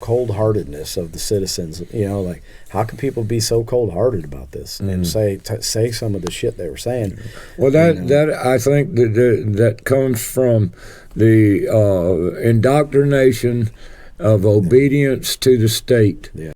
cold-heartedness of the citizens. Like, how can people be so cold-hearted about this and say some of the shit they were saying? Well, that I think that comes from the indoctrination of obedience to the state. Yeah.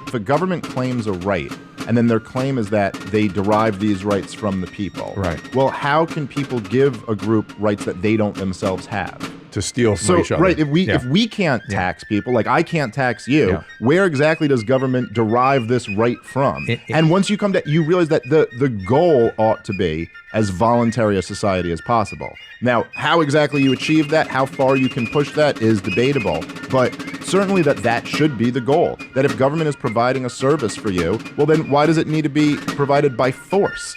If a government claims a right, and then their claim is that they derive these rights from the people. Right. Well, how can people give a group rights that they don't themselves have? To steal from each other. Right, if we can't tax people, like I can't tax you, where exactly does government derive this right from? And once you come to, you realize that the goal ought to be as voluntary a society as possible. Now, how exactly you achieve that, how far you can push that is debatable, but certainly that should be the goal. That if government is providing a service for you, well then why does it need to be provided by force?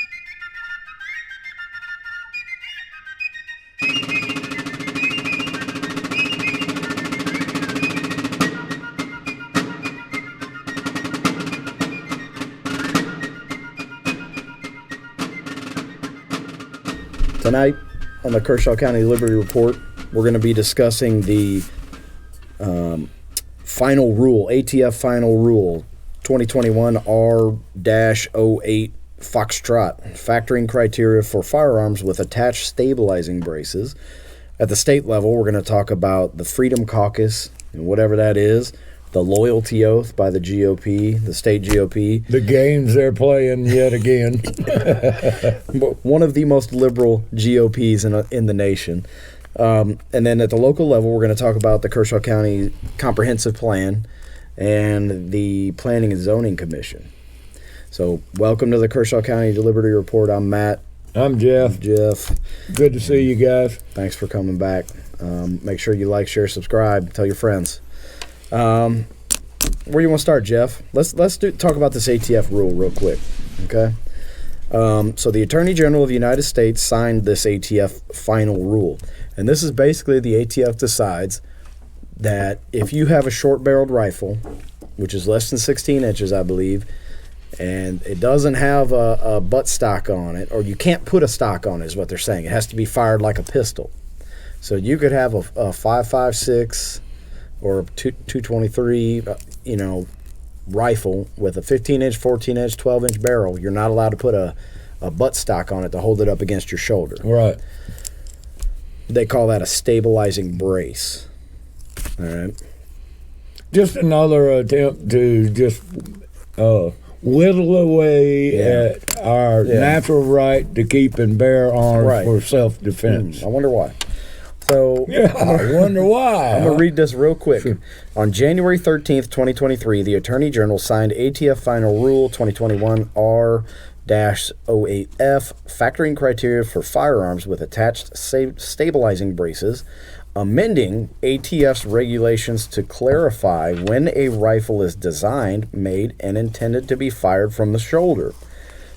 Tonight on the Kershaw County Liberty Report, we're going to be discussing the final rule, ATF final rule, 2021 R-08 Foxtrot, factoring criteria for firearms with attached stabilizing braces. At the state level, we're going to talk about the Freedom Caucus and whatever that is, the loyalty oath by the GOP, the state GOP. The games they're playing yet again. One of the most liberal GOPs in the nation. And then at the local level, we're going to talk about the Kershaw County Comprehensive Plan and the Planning and Zoning Commission. So welcome to the Kershaw County Liberty Report. I'm Matt. I'm Jeff. Good to see you guys. Thanks for coming back. Make sure you like, share, subscribe, tell your friends. Where you want to start, Jeff? Let's talk about this ATF rule real quick, okay? So the Attorney General of the United States signed this ATF final rule, and this is basically the ATF decides that if you have a short-barreled rifle, which is less than 16 inches, I believe, and it doesn't have a butt stock on it, or you can't put a stock on it, is what they're saying. It has to be fired like a pistol. So you could have a 5.56 or a 223, rifle with a 15-inch, 14-inch, 12-inch barrel. You're not allowed to put a butt stock on it to hold it up against your shoulder. Right. They call that a stabilizing brace. All right. Just another attempt to just whittle away at our natural right to keep and bear arms for self-defense. I wonder why. So I wonder why. I'm going to read this real quick. Sure. On January 13th, 2023, the Attorney General signed ATF Final Rule 2021 R-08F, factoring criteria for firearms with attached stabilizing braces, amending ATF's regulations to clarify when a rifle is designed, made, and intended to be fired from the shoulder.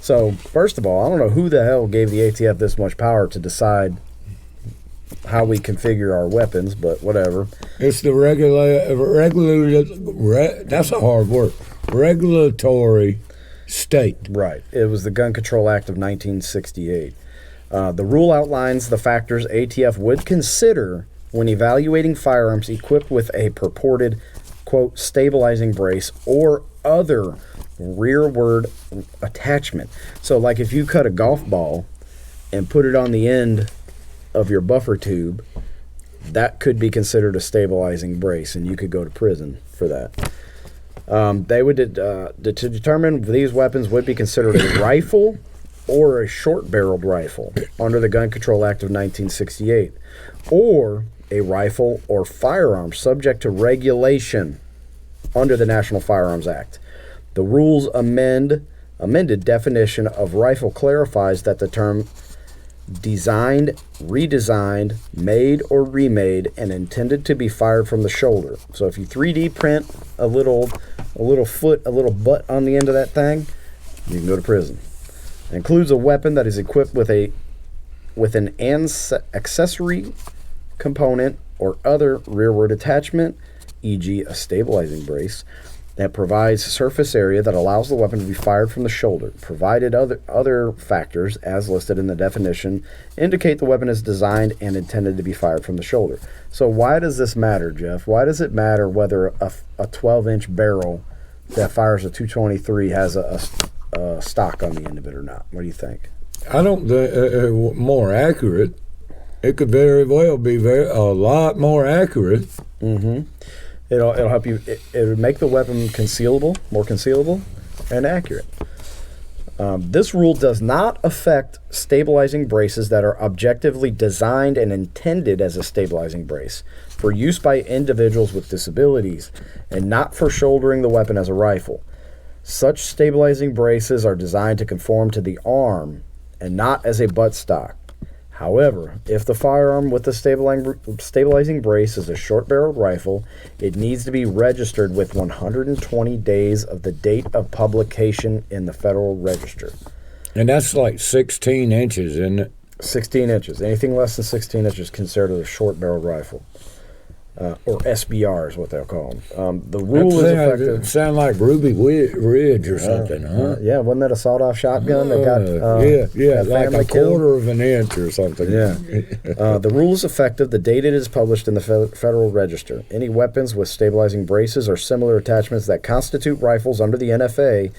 So, first of all, I don't know who the hell gave the ATF this much power to decide how we configure our weapons, but whatever. It's the that's a hard word. Regulatory state. Right. It was the Gun Control Act of 1968. The rule outlines the factors ATF would consider when evaluating firearms equipped with a purported, quote, stabilizing brace or other rearward attachment. So, like if you cut a golf ball and put it on the end of your buffer tube, that could be considered a stabilizing brace, and you could go to prison for that. They would to determine if these weapons would be considered a rifle or a short-barreled rifle under the Gun Control Act of 1968, or a rifle or firearm subject to regulation under the National Firearms Act. The rule's amended definition of rifle clarifies that the term designed, redesigned, made or remade, and intended to be fired from the shoulder. So if you 3D print a little foot, a little butt on the end of that thing, you can go to prison. It includes a weapon that is equipped with an accessory component or other rearward attachment, e.g. a stabilizing brace, that provides surface area that allows the weapon to be fired from the shoulder, provided other factors, as listed in the definition, indicate the weapon is designed and intended to be fired from the shoulder. So why does this matter, Jeff? Why does it matter whether a 12-inch barrel that fires a .223 has a stock on the end of it or not? What do you think? I don't think more accurate. It could very well be a lot more accurate. Mm-hmm. It'll help you. It would make the weapon more concealable, and accurate. This rule does not affect stabilizing braces that are objectively designed and intended as a stabilizing brace for use by individuals with disabilities, and not for shouldering the weapon as a rifle. Such stabilizing braces are designed to conform to the arm and not as a buttstock. However, if the firearm with the stabilizing brace is a short-barreled rifle, it needs to be registered with 120 days of the date of publication in the Federal Register. And that's like 16 inches, isn't it? 16 inches. Anything less than 16 inches is considered a short-barreled rifle. Or SBR is what they'll call them. The rule is effective. Sound like Ruby Ridge or something, huh? Yeah, wasn't that a sawed-off shotgun that got like a quarter of an inch or something. Yeah. The rule is effective the date it is published in the Federal Register. Any weapons with stabilizing braces or similar attachments that constitute rifles under the NFA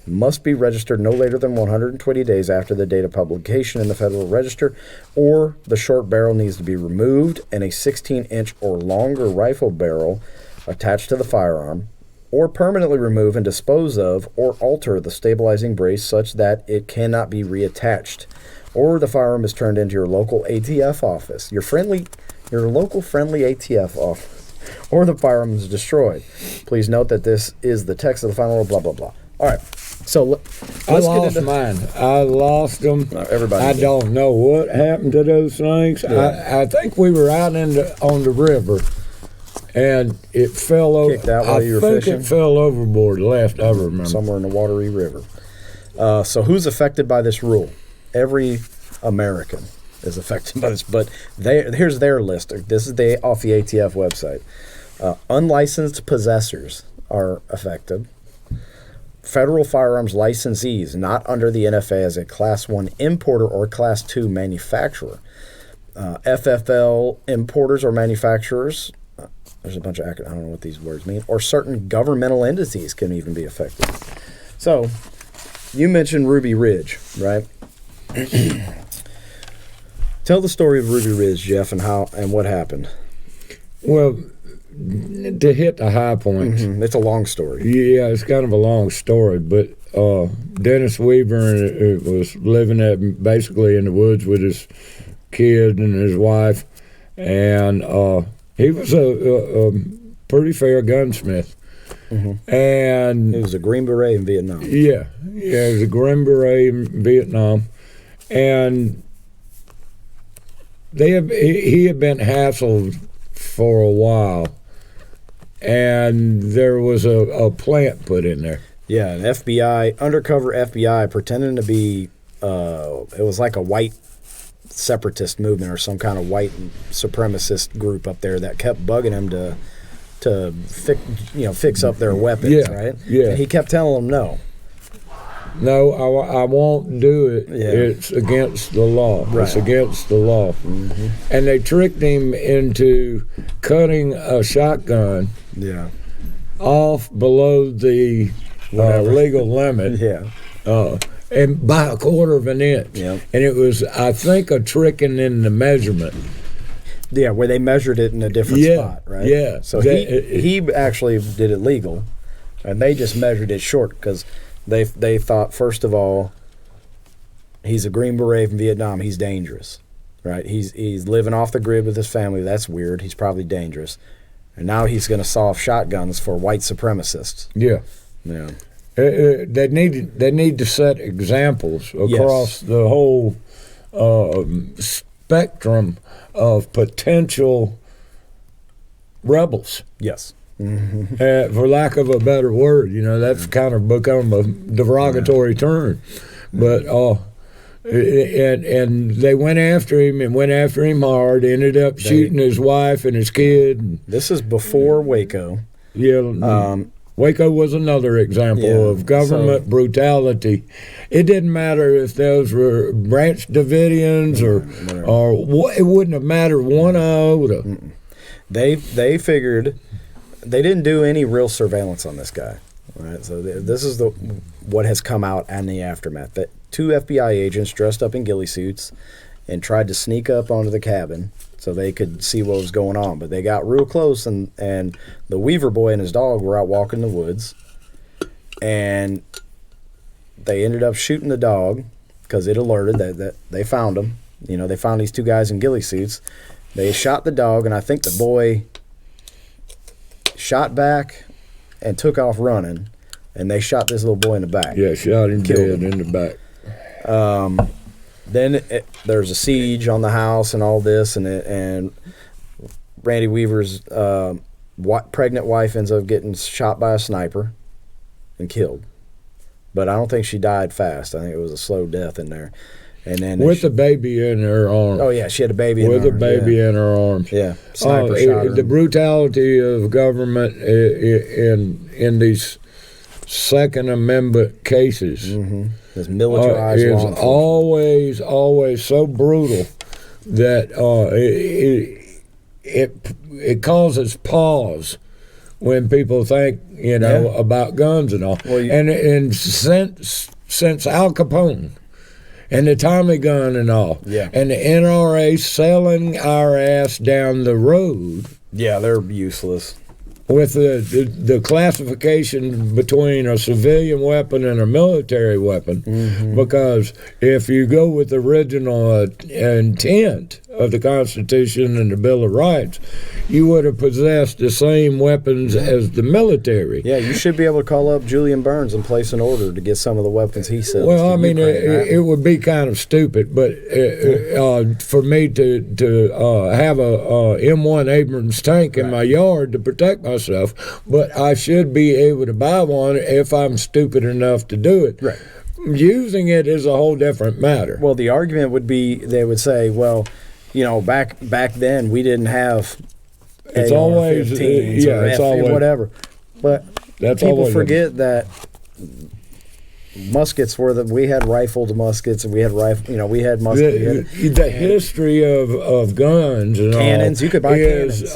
must be registered no later than 120 days after the date of publication in the Federal Register, or the short barrel needs to be removed and a 16-inch or longer rifle barrel attached to the firearm, or permanently remove and dispose of or alter the stabilizing brace such that it cannot be reattached, or the firearm is turned into your local ATF office, your local friendly ATF office, or the firearm is destroyed. Please note that this is the text of the final rule, blah, blah, blah. All right. So let's I lost mine. I lost them. Everybody. I don't know what happened to those things. Yeah. I think we were out on the river, and it fell over. Kicked out while you were fishing? It fell overboard. Last I remember, somewhere in the watery river. So who's affected by this rule? Every American is affected by this. But here's their list. This is off the ATF website. Unlicensed possessors are affected. Federal firearms licensees not under the NFA as a Class 1 importer or Class 2 manufacturer. FFL importers or manufacturers, there's a bunch of, I don't know what these words mean, or certain governmental entities can even be affected. So, you mentioned Ruby Ridge, right? Tell the story of Ruby Ridge, Jeff, and what happened. Well, to hit the high points. Mm-hmm. It's a long story. Yeah, it's kind of a long story, but Dennis Weaver was living basically in the woods with his kid and his wife, and he was a pretty fair gunsmith. Mm-hmm. And he was a Green Beret in Vietnam. Yeah, he was a Green Beret in Vietnam, and he had been hassled for a while. And there was a plant put in there. Yeah, an undercover FBI pretending to be, it was like a white separatist movement or some kind of white supremacist group up there that kept bugging him to fix up their weapons, right? Yeah. And he kept telling them no. No, I won't do it. Yeah. It's against the law. Right. It's against the law. Mm-hmm. And they tricked him into cutting a shotgun off below the legal limit. And by a quarter of an inch. Yeah. And it was, I think, a tricking in the measurement. Yeah, where they measured it in a different spot, right? Yeah. So he actually did it legal, and they just measured it short because they thought, first of all, he's a Green Beret from Vietnam. He's dangerous, right? He's living off the grid with his family. That's weird. He's probably dangerous. And now he's going to saw off shotguns for white supremacists. Yeah. Yeah. They need to set examples across the whole spectrum of potential rebels. Yes. Mm-hmm. For lack of a better word, that's kind of become a derogatory term. But and they went after him hard. Ended up shooting his wife and his kid. This is before Waco. Yeah. Waco was another example of government brutality. It didn't matter if those were Branch Davidians or it wouldn't have mattered one iota. They figured they didn't do any real surveillance on this guy. Right, so this is what has come out in the aftermath. That 2 FBI agents dressed up in ghillie suits and tried to sneak up onto the cabin so they could see what was going on. But they got real close, and the Weaver boy and his dog were out walking in the woods, and they ended up shooting the dog because it alerted that they found him. You know, they found these 2 guys in ghillie suits. They shot the dog, and I think the boy shot back and took off running, and they shot this little boy in the back. Yeah, shot him dead in the back. Then there's a siege on the house and all this, and Randy Weaver's pregnant wife ends up getting shot by a sniper and killed. But I don't think she died fast. I think it was a slow death in there. And then with the baby in her arms. Oh yeah, she had a baby in her arms. With a baby in her arms. Yeah, sniper shot her. The brutality of government in these Second Amendment cases this militarized is always so brutal that it causes pause when people think about guns and all. Well, and since Al Capone and the Tommy gun and all, and the NRA selling our ass down the road. Yeah, they're useless. With the classification between a civilian weapon and a military weapon, because if you go with the original intent of the Constitution and the Bill of Rights, you would have possessed the same weapons as the military. Yeah, you should be able to call up Julian Burns and place an order to get some of the weapons he sells. Well, I mean, it would be kind of stupid, but for me to have a M1 Abrams tank in my yard to protect myself, but I should be able to buy one if I'm stupid enough to do it. Right. Using it is a whole different matter. Well, the argument would be, they would say, well, you know, back then we didn't have it's always it's always whatever. But people forget that muskets we had rifled muskets, and we had muskets. The history of guns and cannons. You could buy cannons.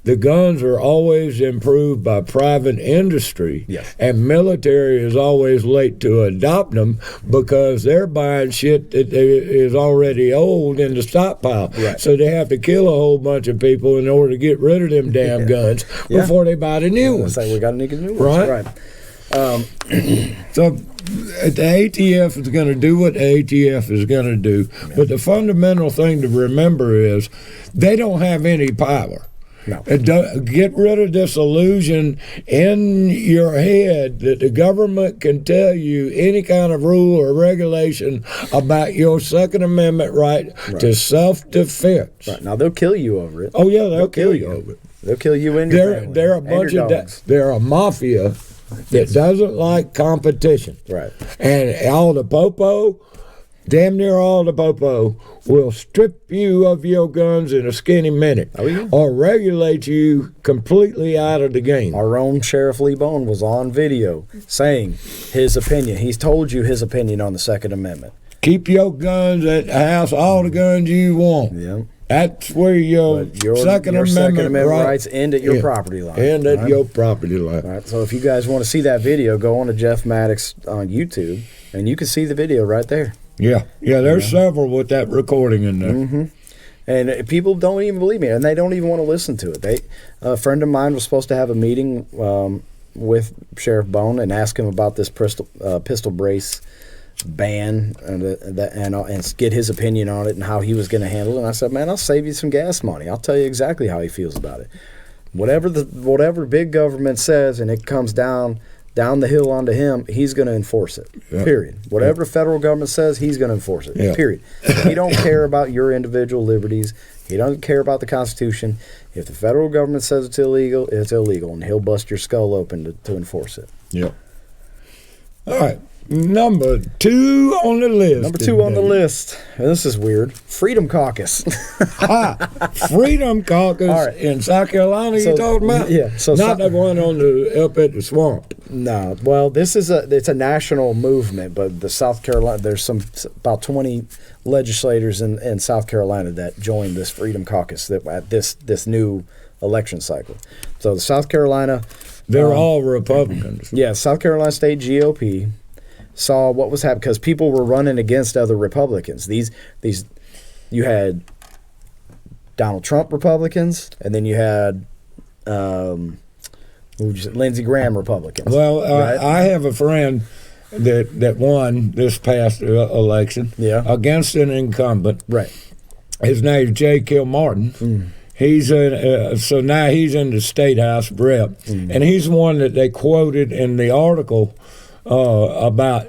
The guns are always improved by private industry, and military is always late to adopt them because they're buying shit that is already old in the stockpile. Right. So they have to kill a whole bunch of people in order to get rid of them damn guns before they buy the new ones. It's like we got to make a new ones. Right. So the ATF is going to do what the ATF is going to do, but the fundamental thing to remember is they don't have any power. No. Get rid of this illusion in your head that the government can tell you any kind of rule or regulation about your Second Amendment right to self-defense. Right. Now, they'll kill you over it. Oh, yeah, they'll kill you over it. They'll kill you and your family. They're a bunch of they're a mafia that doesn't like competition. Right. And damn near all the popo will strip you of your guns in a skinny minute or regulate you completely out of the game. Our own Sheriff Lee Bone was on video saying his opinion. He's told you his opinion on the Second Amendment. Keep your guns at the house, all the guns you want. Yeah. That's where your Second Amendment rights end at your property line. End at your property line. All right. So if you guys want to see that video, go on to Jeff Maddox on YouTube, and you can see the video right there. Yeah, there's several with that recording in there. And people don't even believe me, and they don't even want to listen to it. A friend of mine was supposed to have a meeting with Sheriff Bone and ask him about this pistol brace ban and get his opinion on it and how he was going to handle it. And I said, man, I'll save you some gas money. I'll tell you exactly how he feels about it. Whatever big government says, and it comes down the hill onto him, he's going to enforce it, period. Whatever the federal government says, he's going to enforce it, period. He don't care about your individual liberties. He doesn't care about the Constitution. If the federal government says it's illegal, and he'll bust your skull open to enforce it. Yep. All right. Number 2 on the list. Number 2 on the list. And this is weird. Freedom Caucus. Freedom Caucus in South Carolina. You talking about? Yeah. So not the one up at the swamp. No. Well, it's a national movement, but the South Carolina, there's about 20 legislators in South Carolina that joined this Freedom Caucus at this new election cycle. So the South Carolina, they're all Republicans. Yeah, South Carolina State GOP saw what was happening because people were running against other Republicans. You had Donald Trump Republicans, and then you had Lindsey Graham Republicans. Well, right? I have a friend that won this past election against an incumbent. Right. His name is Jay Kilmartin. He's so now he's in the State House rep, and he's one that they quoted in the article about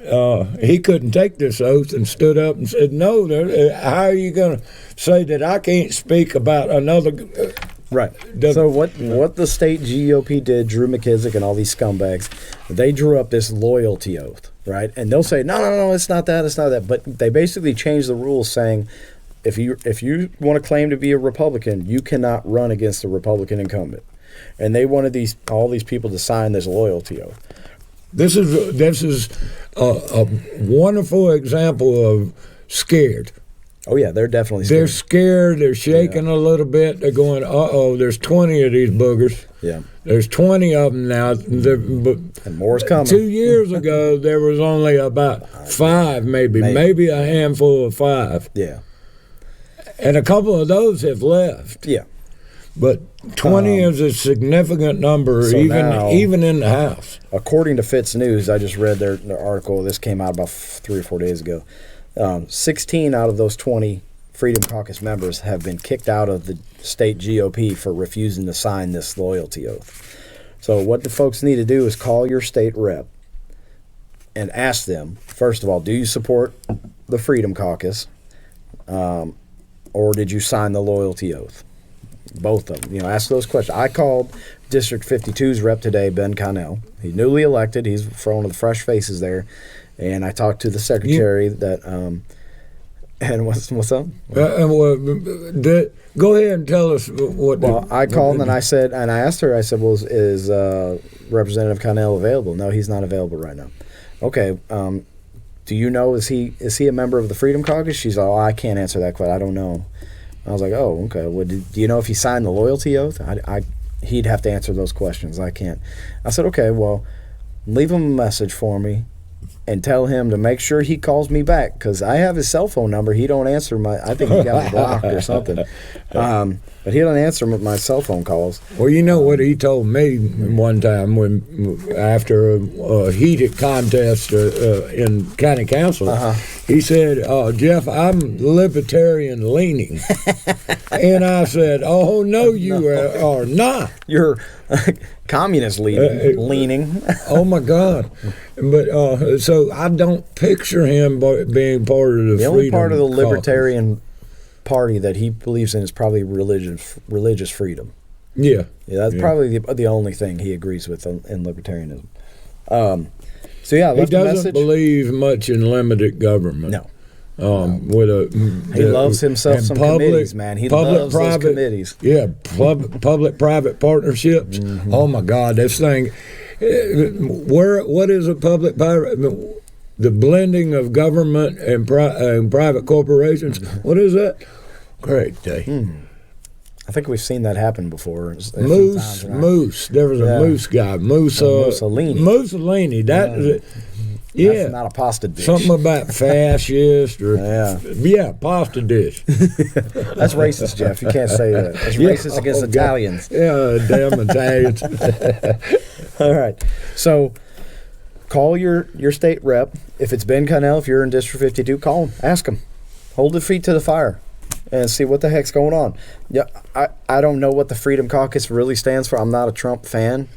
he couldn't take this oath and stood up and said, "No, how are you going to say that I can't speak about another?" Right. So what the state GOP did, Drew McKissick and all these scumbags, they drew up this loyalty oath, right? And they'll say, no, it's not that. But they basically changed the rules saying, if you want to claim to be a Republican, you cannot run against a Republican incumbent. And they wanted all these people to sign this loyalty oath. This is a wonderful example of scared. Oh, yeah, they're definitely scared. They're scared. They're shaking a little bit. They're going, uh-oh, there's 20 of these boogers. Yeah. There's 20 of them now. And more's coming. 2 years ago, there was only about 5, maybe a handful of 5. Yeah. And a couple of those have left. Yeah. But 20 is a significant number, so even in the House. According to Fitz News, I just read their article. This came out about 3 or 4 days ago. 16 out of those 20 Freedom Caucus members have been kicked out of the state GOP for refusing to sign this loyalty oath. So what the folks need to do is call your state rep and ask them, first of all, do you support the Freedom Caucus, or did you sign the loyalty oath? Both of them. Ask those questions. I called District 52's rep today, Ben Connell. He's newly elected. He's one of the fresh faces there. And I talked to the secretary and what's up? Go ahead and tell us what. Well, I called and I asked her. I said, "Well, is Representative Connell available?" No, he's not available right now. Okay. Do you know is he a member of the Freedom Caucus? She's like, "Oh, I can't answer that question. I don't know." I was like, "Oh, okay. Well, do you know if he signed the loyalty oath?" He'd have to answer those questions. I can't. I said, "Okay. Well, leave him a message for me." And tell him to make sure he calls me back because I have his cell phone number. He don't answer I think he got me blocked or something. But he don't answer my cell phone calls. Well, you know what he told me one time after a heated contest in county council. He said, "Jeff, I'm libertarian leaning," and I said, "Oh no, you are not. You're communist leaning." Oh my God! But so I don't picture him being part of the only part of the Caucus. Libertarian Party that he believes in is probably religious freedom. Yeah, that's probably the only thing he agrees with in libertarianism. So yeah, he doesn't believe much in limited government. No. He loves himself some committees, man. He loves those committees. Yeah, public-private partnerships. Mm-hmm. Oh my God, this thing. What is a public-private? The blending of government and private corporations. What is that? Great day. I think we've seen that happen before. Moose. There was a Moose guy. Mussolini. Mussolini. That's not a pasta dish. Something about fascist or pasta dish. That's racist, Jeff. You can't say that. That's racist against Italians. Yeah, damn Italians. All right. So call your state rep. If it's Ben Connell, if you're in District 52, call him. Ask him. Hold the feet to the fire and see what the heck's going on. Yeah, I don't know what the Freedom Caucus really stands for. I'm not a Trump fan.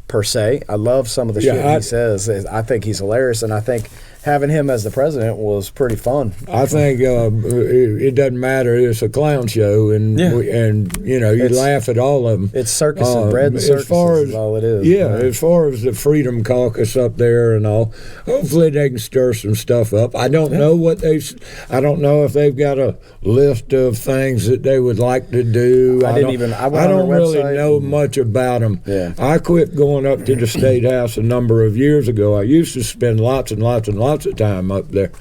per se. I love some of the shit he says. I think he's hilarious, and I think having him as the president was pretty fun. I think it doesn't matter. It's a clown show, and you laugh at all of them. It's circus and bread and circus is all it is. Yeah, as far as the Freedom Caucus up there and all, hopefully they can stir some stuff up. I don't know I don't know if they've got a list of things that they would like to do. I don't really know much about them. Yeah. I quit going up to the State House a number of years ago. I used to spend lots and lots of time up there.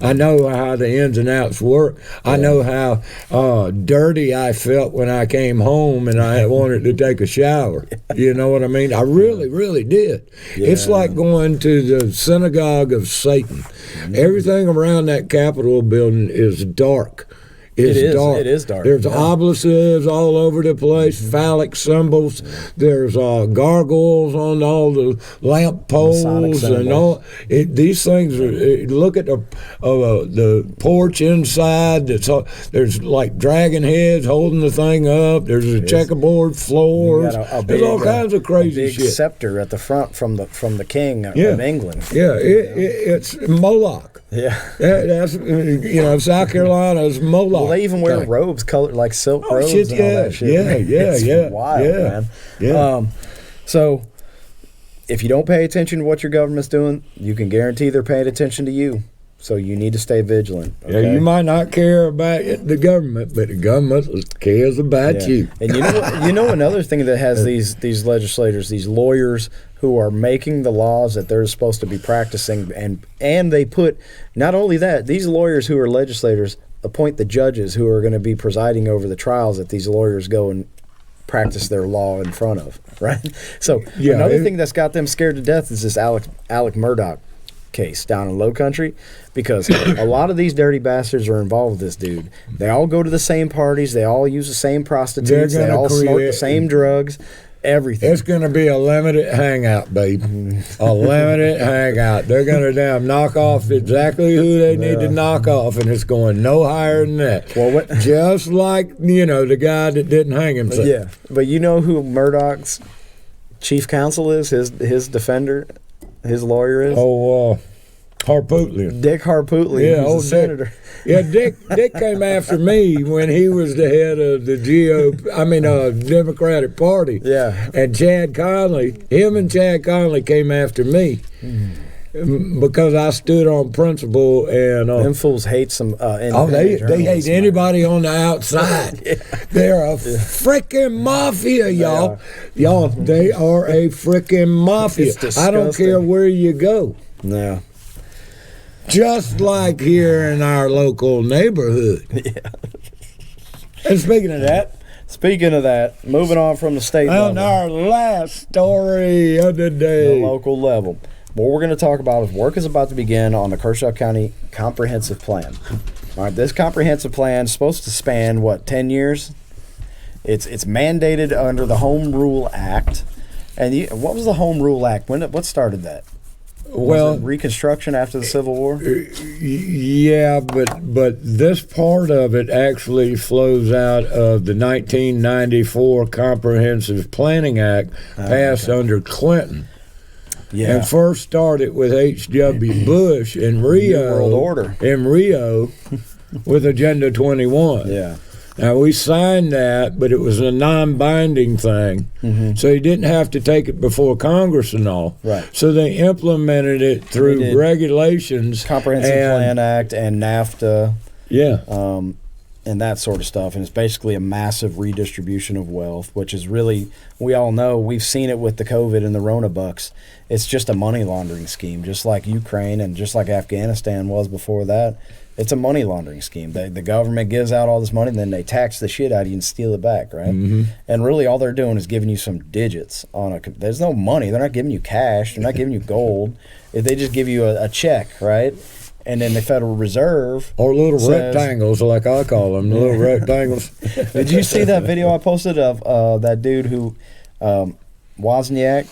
I know how the ins and outs work. I know how dirty I felt when I came home and I wanted to take a shower. You know what I mean? I really, really did. Yeah. It's like going to the synagogue of Satan. Everything around that Capitol building is dark. Dark. It is dark. There's obelisks all over the place, phallic symbols. There's gargoyles on all the lamp poles and all. These things are. Look at the porch inside. There's like dragon heads holding the thing up. There's a checkerboard floors. There's all kinds of crazy shit. Big scepter at the front from the king of England. Yeah, it's Moloch. Yeah, that's South Carolina's Moloch. Well, they even wear robes colored like silk robes and all that shit. It's wild, man. Yeah. So if you don't pay attention to what your government's doing, you can guarantee they're paying attention to you. So you need to stay vigilant. Okay? Yeah, you might not care about the government, but the government cares about you. And you know another thing that has these legislators, these lawyers who are making the laws that they're supposed to be practicing, and they put not only that, these lawyers who are legislators appoint the judges who are going to be presiding over the trials that these lawyers go and practice their law in front of, right? So another thing that's got them scared to death is this Alec Murdaugh case down in Low Country, because a lot of these dirty bastards are involved with this dude. They all go to the same parties, they all use the same prostitutes, they all snort the same drugs, everything. It's going to be a limited hangout, babe. A limited hangout. They're going to knock off exactly who they need to knock off, and it's going no higher than that. Well, just like, the guy that didn't hang himself. Yeah, but you know who Murdaugh's chief counsel is, his defender? His lawyer is? Harpootlian. Dick Harpootlian, who's a senator. Yeah, Dick came after me when he was the head of the Democratic Party. Yeah. And Chad Conley came after me. Because I stood on principle, and them fools hate some. They hate anybody on the outside. They're a freaking mafia, y'all. Y'all, they are a freaking mafia. I don't care where you go. Yeah. Just like here in our local neighborhood. Yeah. And speaking of that, moving on from the state level. And our last story of the day. The local level. What we're going to talk about is work is about to begin on the Kershaw County Comprehensive Plan. All right, this comprehensive plan is supposed to span, 10 years? It's mandated under the Home Rule Act. And what was the Home Rule Act? What started that? Was it Reconstruction after the Civil War? Yeah, but this part of it actually flows out of the 1994 Comprehensive Planning Act passed under Clinton. Yeah. And first started with H.W. Bush in Rio. New World Order. In Rio with Agenda 21. Yeah. Now, we signed that, but it was a non-binding thing. Mm-hmm. So you didn't have to take it before Congress and all. Right. So they implemented it through regulations. Comprehensive Plan Act and NAFTA. Yeah. And that sort of stuff. And it's basically a massive redistribution of wealth, which is really, we all know, we've seen it with the COVID and the Rona bucks. It's just a money laundering scheme, just like Ukraine and just like Afghanistan was before that. It's a money laundering scheme. The government gives out all this money, and then they tax the shit out of you and steal it back, right? Mm-hmm. And really all they're doing is giving you some digits. There's no money. They're not giving you cash. They're not giving you gold. They just give you a check, right? And then the Federal Reserve or little rectangles, like I call them, little rectangles. Did you see that video I posted of that dude who Wozniak?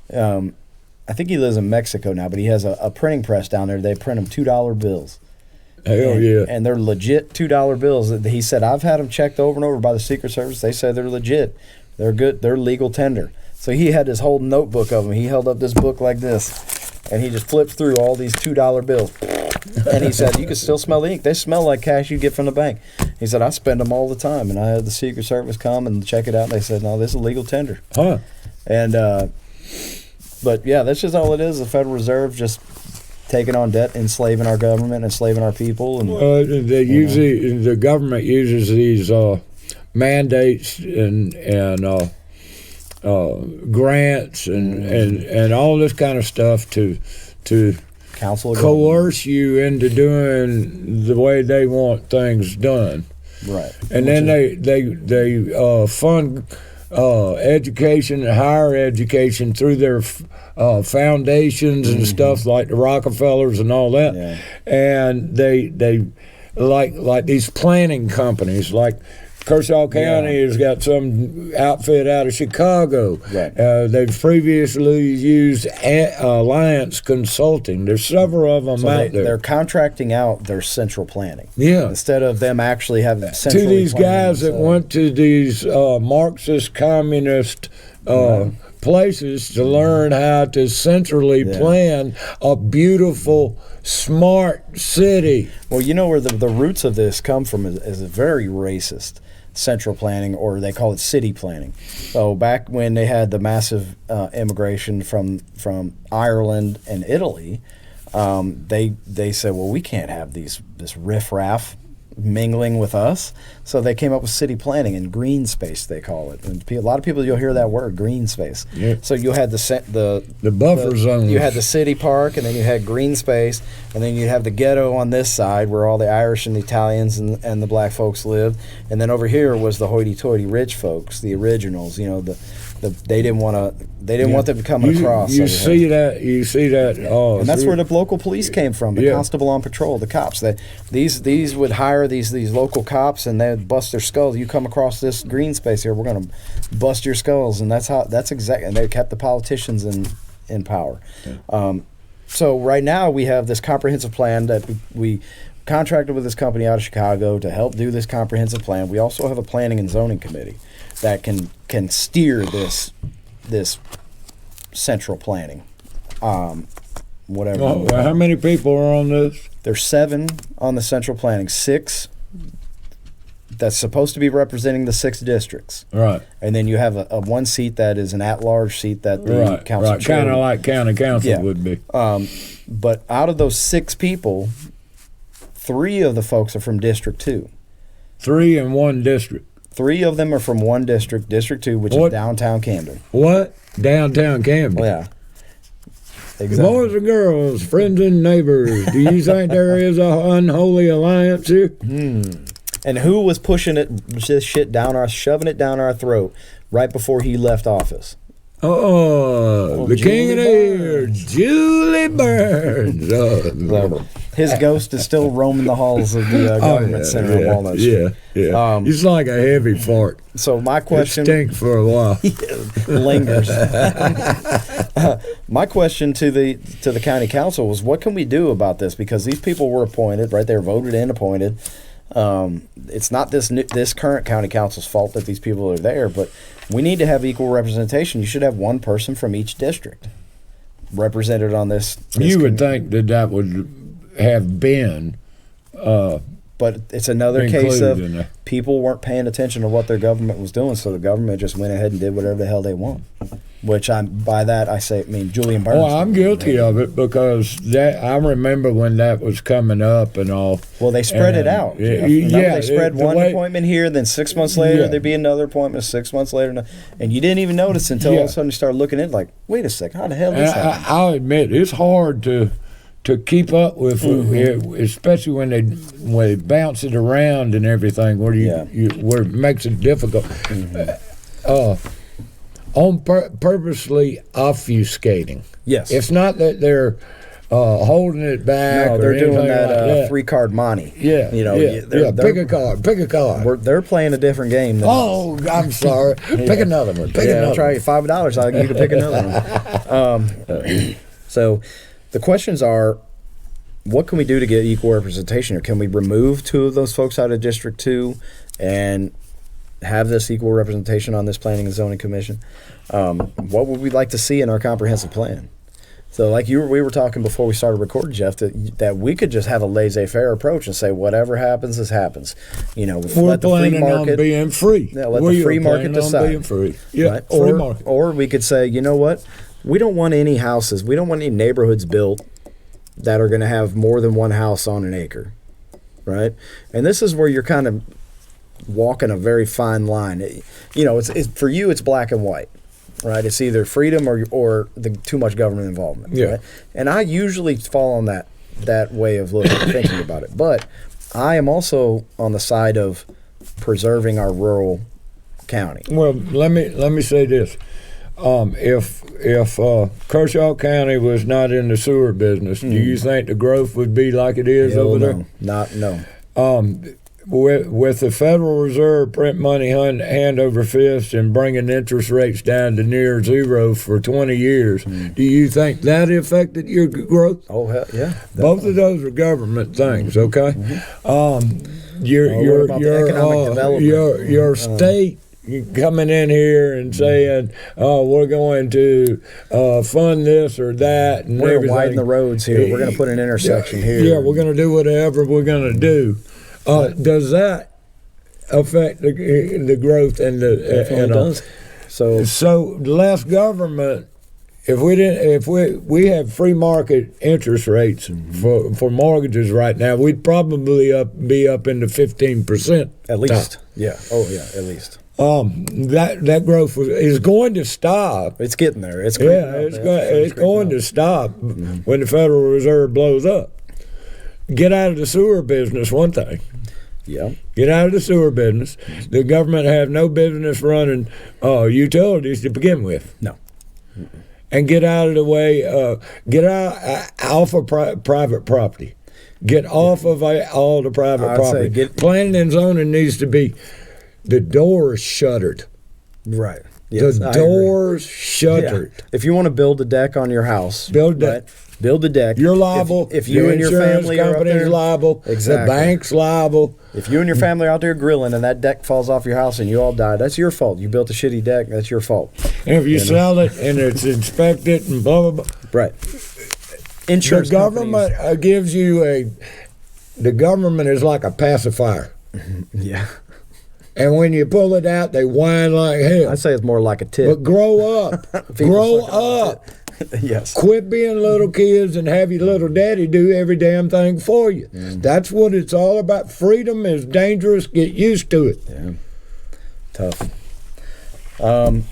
I think he lives in Mexico now, but he has a printing press down there. They print him $2 bills. Hell yeah! And they're legit $2 bills. He said, I've had them checked over and over by the Secret Service. They say they're legit. They're good. They're legal tender. So he had this whole notebook of them. He held up this book like this, and he just flipped through all these $2 bills. And he said, you can still smell the ink. They smell like cash you get from the bank. He said, I spend them all the time. And I had the Secret Service come and check it out. And they said, no, this is a legal tender. Huh. And, but yeah, that's just all it is. The Federal Reserve just taking on debt, enslaving our government, enslaving our people. And the government uses these mandates and grants and all this kind of stuff to counsel coerce you into doing the way they want things done. Right. And then they fund education, higher education through their foundations and stuff like the Rockefellers and all that. Yeah. And they like these planning companies like Kershaw County has got some outfit out of Chicago. Right. They've previously used Alliance Consulting. There's several of them out there. They're contracting out their central planning. Yeah. Instead of them actually having central to these guys that went to these Marxist, communist places to learn how to centrally plan a beautiful, smart city. Well, you know where the roots of this come from is a very racist central planning, or they call it city planning. So back when they had the massive immigration from Ireland and Italy, they said, well, we can't have this riffraff mingling with us. So they came up with city planning and green space, they call it. And a lot of people, you'll hear that word, green space. Yeah. So you had the buffer zone. You had the city park, and then you had green space, and then you have the ghetto on this side where all the Irish and the Italians and the black folks lived. And then over here was the hoity-toity rich folks, the originals. You know, they didn't want them to come across. You see that. Oh, and that's where the local police came from. The constable on patrol, the cops. These would hire these local cops, and they'd bust their skulls. You come across this green space here, we're going to bust your skulls, and that's exactly. And they kept the politicians in power. Yeah. So right now we have this comprehensive plan that we contracted with this company out of Chicago to help do this comprehensive plan. We also have a planning and zoning committee that can steer this central planning. Whatever. Oh, well, how many people are on this? There's 7 on the central planning, 6 that's supposed to be representing the 6 districts. Right. And then you have a 1 seat that is an at-large seat that the council chair. Kind of like county council would be. But out of those 6 people, 3 of the folks are from District 2. 3 in one district. 3 of them are from one district, District 2, which is downtown Camden. What? Downtown Camden? Yeah. Exactly. Boys and girls, friends and neighbors, do you think there is an unholy alliance here? And who was pushing this shit shoving it down our throat right before he left office? The king of the air, Julie Burns. So his ghost is still roaming the halls of the government center in Walnut Street. Yeah. It's like a heavy fart. So my question... It stinks for a while. Lingers. My question to the county council was, what can we do about this? Because these people were appointed, right? They were voted in, appointed. It's not this current county council's fault that these people are there, but we need to have equal representation. You should have 1 person from each district represented on this. You would think that would have been. But it's another case of people weren't paying attention to what their government was doing, so the government just went ahead and did whatever the hell they want. Which by that I mean Julian Burns. Well, I'm guilty of it because I remember when that was coming up and all. Well, they spread it out. They spread one appointment here, then 6 months later there'd be another appointment. 6 months later, and you didn't even notice until all of a sudden you started looking at it like, wait a second, how the hell is this happening? I'll admit it's hard to keep up with, especially when they bounce it around and everything, where where it makes it difficult. Purposely obfuscating. Yes. It's not that they're holding it back. No, they're doing that, like 3-card monte. Yeah. Pick a card. Pick a card. They're playing a different game than us. I'm sorry. Pick another one. I'll try $5. I'll get you to pick another one. So the questions are, what can we do to get equal representation? Or can we remove 2 of those folks out of District 2 and have this equal representation on this planning and zoning commission. What would we like to see in our comprehensive plan? So like we were talking before we started recording, Jeff, that we could just have a laissez-faire approach and say whatever happens, this. We're let the free planning market on being free. Yeah, let the free market decide. Being free. Yeah, right? free market. Or we could say, you know what? We don't want any houses. We don't want any neighborhoods built that are going to have more than one house on an acre, right? And this is where you're kind of walking a very fine line. It's for you, it's black and white. Right, it's either freedom or the too much government involvement. Yeah, right? And I usually fall on that way of thinking about it. But I am also on the side of preserving our rural county. Well, let me say this: if Kershaw County was not in the sewer business, do you think the growth would be like it is over there? No. With the Federal Reserve print money hand over fist and bringing interest rates down to near zero for 20 years, do you think that affected your growth? Oh, hell, yeah. Definitely. Both of those are government things, okay? Your state coming in here and saying, we're going to fund this or that. And we're going to widen the roads here. We're going to put an intersection here. Yeah, we're going to do whatever we're going to do. Does that affect the growth and the? Definitely does. So less government. If we have free market interest rates for mortgages right now, we'd probably be up into 15% at least. Yeah. Oh yeah, at least. That growth is going to stop. It's getting there. It's going to stop when the Federal Reserve blows up. Get out of the sewer business, one thing. Yeah. Get out of the sewer business. The government have no business running utilities to begin with. No. And get out of the way. Get out off of private property. Get off of all the private property. Planning and zoning needs to be the doors shuttered. Right. Yes, the doors shuttered. Yeah. If you want to build a deck on your house, build it. Build the deck. You're liable. If you and your family are up there, liable. Exactly. The bank's liable. If you and your family are out there grilling and that deck falls off your house and you all die, that's your fault. You built a shitty deck. That's your fault. And if you sell it and it's inspected and blah, blah, blah. Right. Insurance the government gives you the government is like a pacifier. Yeah. And when you pull it out, they whine like hell. I'd say it's more like a tip. But grow up. Grow up. Yes. Quit being little kids and have your little daddy do every damn thing for you. That's what it's all about. Freedom is dangerous. Get used to it. Yeah. Tough. I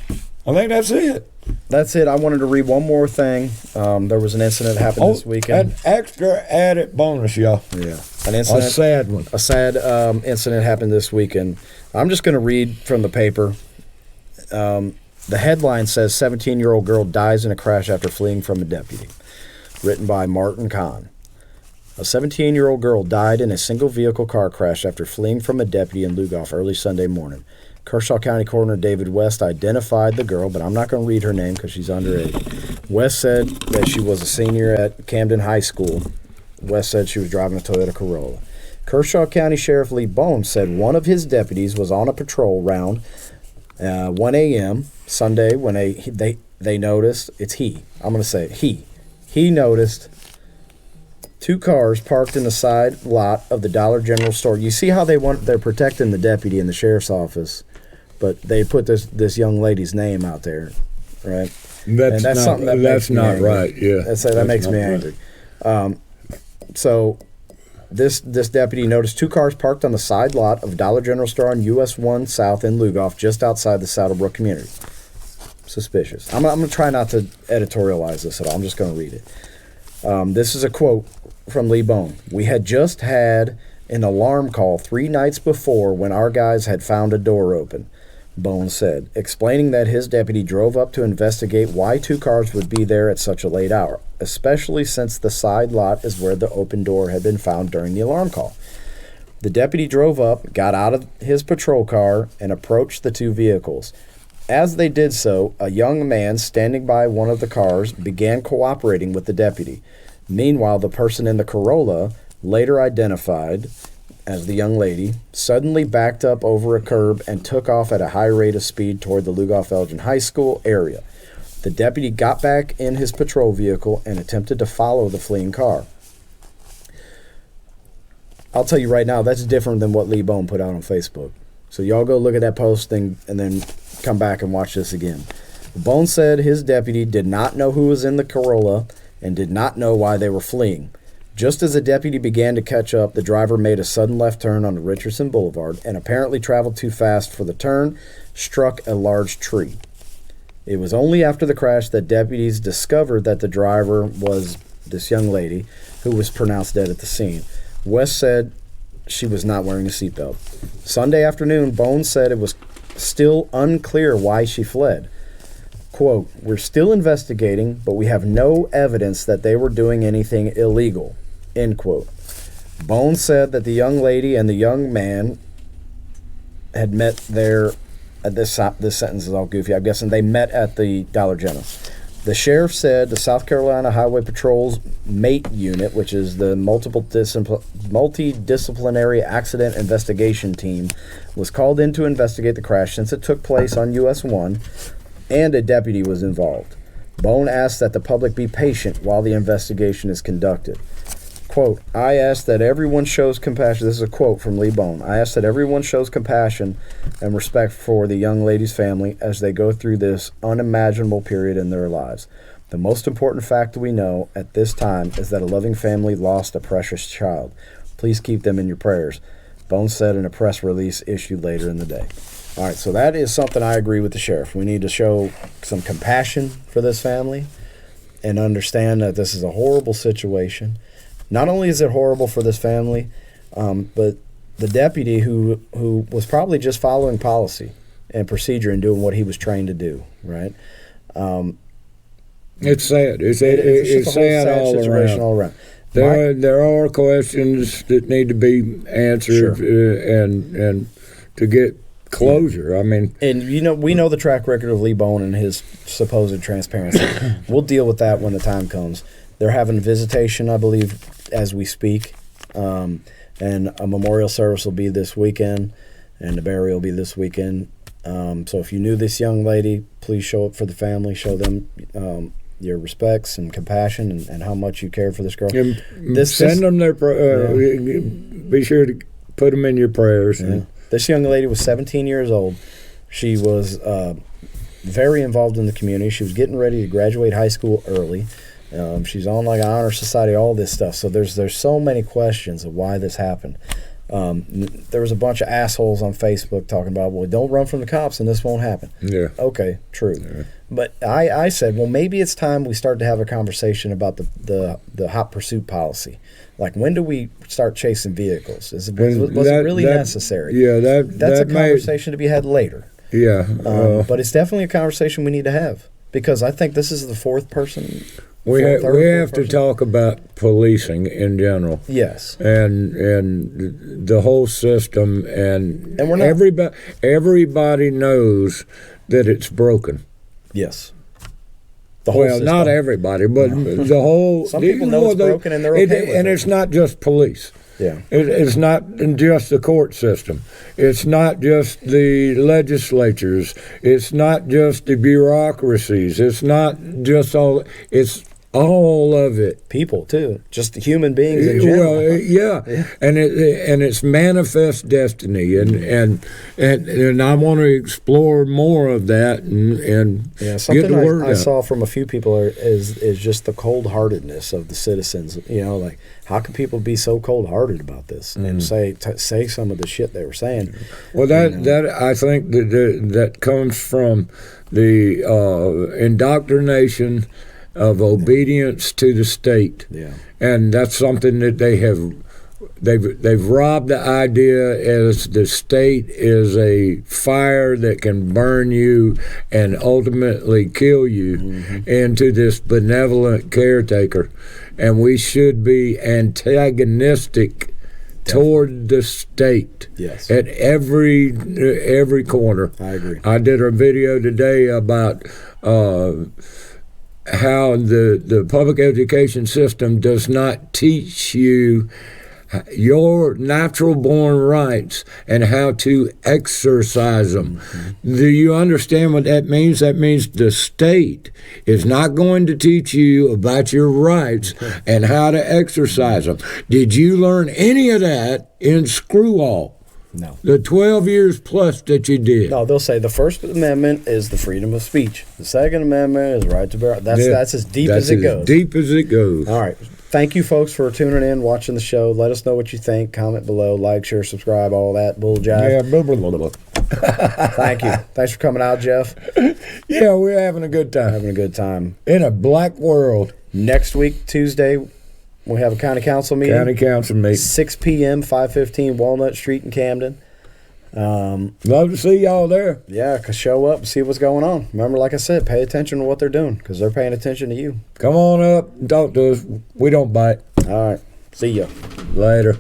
think that's it. That's it. I wanted to read one more thing. There was an incident happened this weekend. An extra added bonus, y'all. Yeah. An incident. A sad one. A sad incident happened this weekend. I'm just going to read from the paper. The headline says 17-year-old girl dies in a crash after fleeing from a deputy. Written by Martin Kahn. A 17-year-old girl died in a single-vehicle car crash after fleeing from a deputy in Lugoff early Sunday morning. Kershaw County Coroner David West identified the girl, but I'm not going to read her name because she's underage. West said that she was a senior at Camden High School. West said she was driving a Toyota Corolla. Kershaw County Sheriff Lee Bohm said one of his deputies was on a patrol round 1 a.m. Sunday when they noticed, it's he, I'm going to say it, he noticed two cars parked in the side lot of the Dollar General store. You see how they're protecting the deputy in the sheriff's office, but they put this young lady's name out there, right? That's something that's not right. Yeah, that makes me angry. So this deputy noticed two cars parked on the side lot of Dollar General store on US 1 South in Lugoff, just outside the Saddlebrook community. Suspicious. I'm going to try not to editorialize this at all. I'm just going to read it. This is a quote from Lee Bone. "We had just had an alarm call 3 nights before when our guys had found a door open," Bone said, explaining that his deputy drove up to investigate why two cars would be there at such a late hour, especially since the side lot is where the open door had been found during the alarm call. The deputy drove up, got out of his patrol car, and approached the two vehicles. As they did so, a young man standing by one of the cars began cooperating with the deputy. Meanwhile, the person in the Corolla, later identified as the young lady, suddenly backed up over a curb and took off at a high rate of speed toward the Lugoff-Elgin High School area. The deputy got back in his patrol vehicle and attempted to follow the fleeing car. I'll tell you right now, that's different than what Lee Bone put out on Facebook. So y'all go look at that post and then come back and watch this again. Bone said his deputy did not know who was in the Corolla and did not know why they were fleeing. Just as the deputy began to catch up, the driver made a sudden left turn onto Richardson Boulevard and apparently traveled too fast for the turn, struck a large tree. It was only after the crash that deputies discovered that the driver was this young lady, who was pronounced dead at the scene. West said she was not wearing a seatbelt. Sunday afternoon, Bones said it was still unclear why she fled. Quote, "We're still investigating, but we have no evidence that they were doing anything illegal." End quote. Bones said that the young lady and the young man had met there. This sentence is all goofy. I'm guessing they met at the Dollar General. The sheriff said the South Carolina Highway Patrol's MATE unit, which is the multidisciplinary accident investigation team, was called in to investigate the crash since it took place on US 1, and a deputy was involved. Bone asked that the public be patient while the investigation is conducted. Quote, "I ask that everyone shows compassion." This is a quote from Lee Bone. "I ask that everyone shows compassion and respect for the young lady's family as they go through this unimaginable period in their lives. The most important fact we know at this time is that a loving family lost a precious child. Please keep them in your prayers," Bone said in a press release issued later in the day. All right, so that is something I agree with the sheriff. We need to show some compassion for this family and understand that this is a horrible situation. Not only is it horrible for this family, but the deputy who was probably just following policy and procedure and doing what he was trained to do, right? It's sad. It's sad all around. There are questions that need to be answered, and to get closure. I mean, and we know the track record of Lee Bone and his supposed transparency. We'll deal with that when the time comes. They're having visitation, I believe, as we speak, and a memorial service will be this weekend, and the burial will be this weekend. So if you knew this young lady, please show up for the family, show them your respects and compassion and how much you care for this girl. Send them their be sure to put them in your prayers. Yeah. This young lady was 17 years old. She was very involved in the community. She was getting ready to graduate high school early. She's on like an honor society, all this stuff. So there's so many questions of why this happened. There was a bunch of assholes on Facebook talking about, well, don't run from the cops and this won't happen. Yeah. Okay, true. Yeah. But I said, well, maybe it's time we start to have a conversation about the hot pursuit policy. Like, when do we start chasing vehicles? Was it really necessary? Yeah, that's a conversation to be had later. Yeah. But it's definitely a conversation we need to have, because I think this is the fourth person. We have to talk about policing in general. Yes. And the whole system, and we're not, everybody knows that it's broken. Yes. The whole system. Not everybody, but the whole. Some people know it's broken and they're okay with it. And it's not just police. Yeah. It's not just the court system. It's not just the legislatures. It's not just the bureaucracies. It's not just all. It's all of it. People too, just human beings in general. Well, yeah. And it's manifest destiny, and I want to explore more of that and something get the word out. I saw from a few people is just the cold-heartedness of the citizens. Like, how can people be so cold-hearted about this and say some of the shit they were saying? Well, that I think that comes from the indoctrination of obedience to the state, and that's something that they've robbed the idea as the state is a fire that can burn you and ultimately kill you into this benevolent caretaker, and we should be antagonistic toward the state at every corner. I agree. I did a video today about how the public education system does not teach you your natural born rights and how to exercise them. Do you understand what that means? That means the state is not going to teach you about your rights and how to exercise them. Did you learn any of that in Screw-All? No. The 12 years plus that you did. No, they'll say the First Amendment is the freedom of speech. The Second Amendment is right to bear. That's as deep as it goes. Deep as it goes. All right. Thank you, folks, for tuning in, watching the show. Let us know what you think. Comment below. Like, share, subscribe, all that bull jive. Yeah, blah, blah, blah, blah. Thank you. Thanks for coming out, Jeff. Yeah, we're having a good time. Having a good time. In a black world. Next week, Tuesday, we have a county council meeting. County council meeting. 6 p.m., 515 Walnut Street in Camden. Love to see y'all there. Yeah, show up and see what's going on. Remember, like I said, pay attention to what they're doing because they're paying attention to you. Come on up and talk to us. We don't bite. All right. See ya. Later.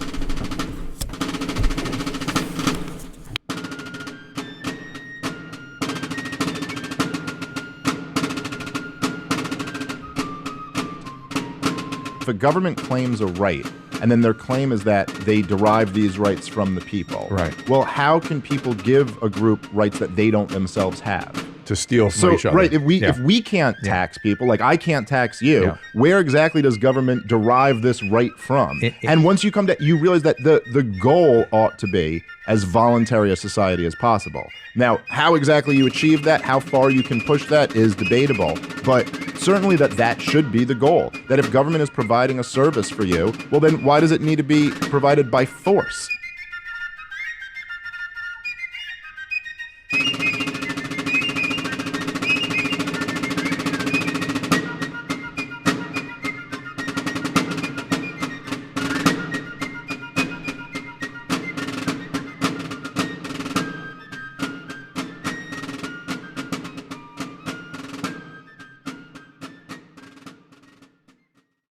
If a government claims a right, and then their claim is that they derive these rights from the people. Right. Well, how can people give a group rights that they don't themselves have? To steal from each other. Right, if we can't tax people, like I can't tax you, where exactly does government derive this right from? And once you come to, you realize that the goal ought to be as voluntary a society as possible. Now, how exactly you achieve that, how far you can push that is debatable, but certainly that should be the goal. That if government is providing a service for you, well then why does it need to be provided by force?